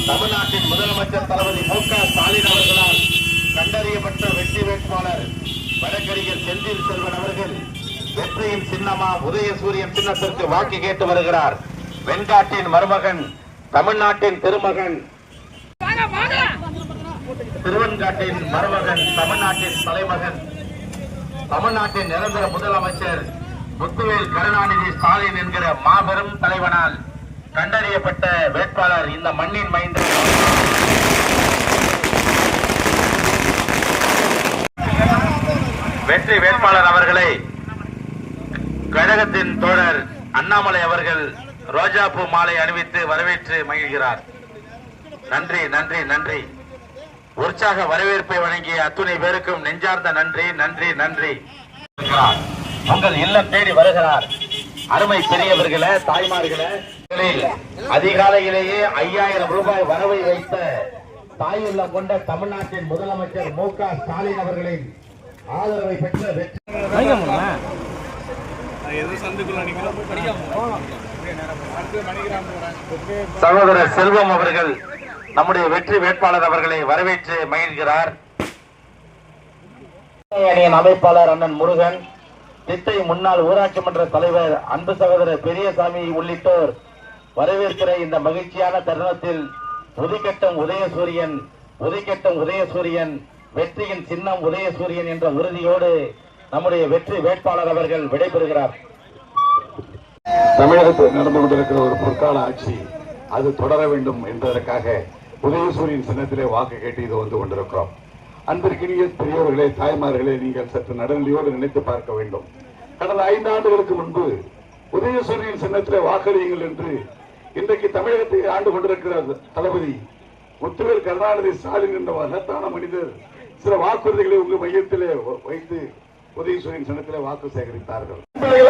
தமிழ்நாட்டின் முதலமைச்சர் தளபதி மு.க. ஸ்டாலின் அவர்களால் கண்டறியப்பட்ட வெற்றி வேட்பாளர் வழக்கறிஞர் செந்தில் செல்வன் அவர்கள் வெற்றியின் சின்னமா உதயசூரியன் சின்னத்திற்கு வாக்கு கேட்டு வருகிறார். வெண்காட்டின் மருமகன், தமிழ்நாட்டின் திருமகன், திருவெண்காட்டின் மருமகன், தமிழ்நாட்டின் தலைமகன், தமிழ்நாட்டின் நிரந்தர முதலமைச்சர் முத்துவேல் கருணாநிதி ஸ்டாலின் என்கிற மாபெரும் தலைவனால் கண்டறியப்பட்ட வேட்பாளர், இந்த மண்ணின் மைந்தர், வெற்றி வேட்பாளர் அவர்களை கழகத்தின் தோழர் அண்ணாமலை அவர்கள் ரோஜாப்பூ மாலை அணிவித்து வரவேற்று மகிழ்கிறார். நன்றி நன்றி நன்றி. உற்சாக வரவேற்பை வழங்கிய அத்துணை பேருக்கும் நெஞ்சார்ந்த நன்றி நன்றி நன்றி. உங்கள் இல்லம் தேடி வருகிறார். அருமை பெரியவர்களே, தாய்மார்களே, அதிகாலையிலேயே 5000 ரூபாய் வரவை வைத்த தாயுள்ளம் கொண்ட தமிழ்நாட்டின் முதலமைச்சர் மு.க. ஸ்டாலின் அவர்களின் ஆதரவை பெற்ற வெற்றி சகோதரர் செல்வம் அவர்கள் நம்முடைய வெற்றி வேட்பாளர் அவர்களை வரவேற்று மகிழ்கிறார். அணியின் அமைப்பாளர் அண்ணன் முருகன், திட்டை முன்னாள் ஊராட்சி மன்ற தலைவர் அன்பு சகோதரர் பெரியசாமி உள்ளிட்டோர் வரவேற்கிற இந்த மகிழ்ச்சியான தருணத்தில் உதிக்கட்டும் உதயசூரியன், உதிக்கட்டும் உதயசூரியன், வெற்றியின் சின்னம் உதயசூரியன் என்ற உறுதியோடு நம்முடைய வெற்றி வேட்பாளர் அவர்கள் விடைபெறுகிறார். தமிழகத்தில் நடந்து கொண்டிருக்கிற ஒரு பொற்கால ஆட்சி அது தொடர வேண்டும் என்பதற்காக உதயசூரியன் சின்னத்திலே வாக்கு கேட்டு இது வந்து கொண்டிருக்கிறோம். அன்பிற்கினிய பெரியவர்களே, தாய்மார்களே, நீங்கள் சற்று நடுநிலையோடு நினைத்து பார்க்க வேண்டும். கடந்த 5 ஆண்டுகளுக்கு முன்பு உதயசூரியன் சின்னத்திலே வாக்களியுங்கள் என்று இன்றைக்கு தமிழகத்தை ஆண்டு கொண்டிருக்கிற தளபதி முத்துவேல் கருணாநிதி ஸ்டாலின் என்ற மகத்தான மனிதர் சில வாக்குறுதிகளை உங்கள் மையத்திலே வைத்து உதயசூரியன் சின்னத்திலே வாக்கு சேகரித்தார்கள்.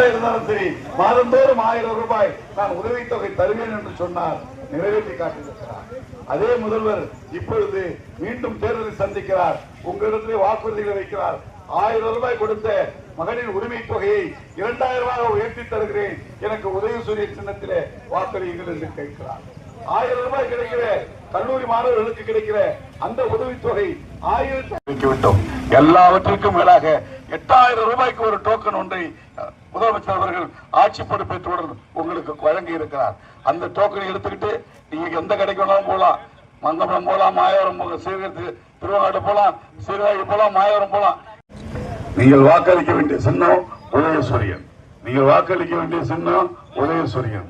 இருந்தாலும் சரி, மாதந்தோறும் 1000 ரூபாய் நான் உதவித்தொகை தருவேன் என்று சொன்னார், நிறைவேற்றி காட்டியிருக்கிறார். அதே முதல்வர் இப்பொழுது மீண்டும் தேர்தலை சந்திக்கிறார், உங்களிடத்திலே வாக்குறுதிகளை வைக்கிறார். 1000 ரூபாய் கொடுத்த மகனின் உரிமை தொகையை 2000 உயர்த்தி தருகிறேன், எனக்கு உதயசூரியன் சின்னத்திலே வாக்களியுங்கள் என்று கேட்கிறார். 1000 ரூபாய் கிடைக்கிற கல்லூரி மாணவர்களுக்கு கிடைக்கிற அந்த உதவித்தொகை 1000 விட்டோம். எல்லாவற்றிற்கும் மேலாக 8000 ரூபாய்க்கு ஒரு டோக்கன் ஒன்றை முதலமைச்சர் அவர்கள் ஆட்சி பொறுப்பேற்றவுடன் உங்களுக்கு வழங்கி இருக்கிறார். அந்த டோக்கனை எடுத்துக்கிட்டு நீங்க எந்த கடைக்கு வேணாலும் போகலாம், மந்தபுரம் போகலாம், மாயவரம் திருவண்ணாடு போகலாம், சீர்காழி போகலாம், மாயவரம் போகலாம். நீங்கள் வாக்களிக்க வேண்டிய சின்னம் உதயசூரியன், நீங்கள் வாக்களிக்க வேண்டிய சின்னம் உதயசூரியன்.